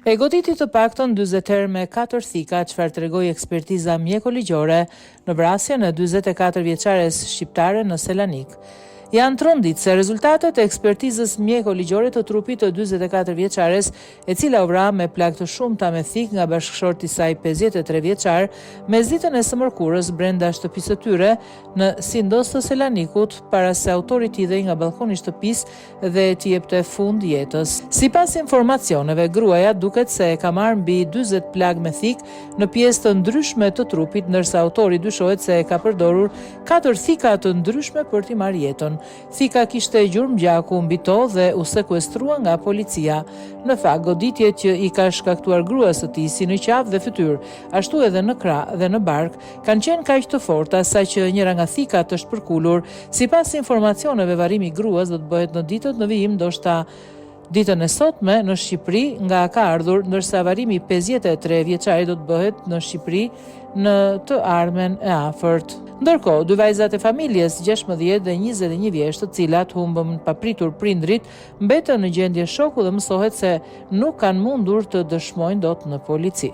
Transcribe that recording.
E goditi të paktën 40 herë me 4 thika, çfarë tregoi ekspertiza mjeko-ligjore në vrasjen e 44 vjeçares shqiptare në Selanik. Janë tronditse rezultatet e ekspertizës mjeko-ligjore të trupit të 44 vjeçares, e cila u vra me plagë të shumta me thik nga bashkëshorti i saj 53 vjeçar, mesditën e së mërkurës brenda shtëpisë së tyre në Sindos të Selanikut, para se autori t'i dhej nga balkoni i shtëpisë dhe t'i jepte fund jetës. Sipas informacioneve, gruaja duket se e ka marrë mbi 40 plagë me thik në pjesë të ndryshme të trupit, ndërsa autori dyshohet se e ka përdorur 4 thika të ndryshme për t'i marrë jetën. Thika kishte gjurmë gjaku mbi to dhe u sekuestrua nga policia. Në fakt, goditjet që i ka shkaktuar gruas së tij si në qafë dhe fytyrë, ashtu edhe në krah dhe në bark, kanë qenë kaq të forta saqë njëra nga thikat është përkulur. Sipas informacioneve, varrimi i gruas do të bëhet në ditët në vijim, ndoshta ditën e sotme në Shqipëri nga ka ardhur, ndërsa varrimi i 53 vjeçarit do të bëhet në Shqipëri në të ardhmen e afërt. Ndërkohë, dy vajzat e familjes, 16 dhe 21 vjeç, të cilat humbën papritur prindrit, mbetën në gjendje shoku dhe mësohet se nuk kanë mundur të dëshmojnë dot në polici.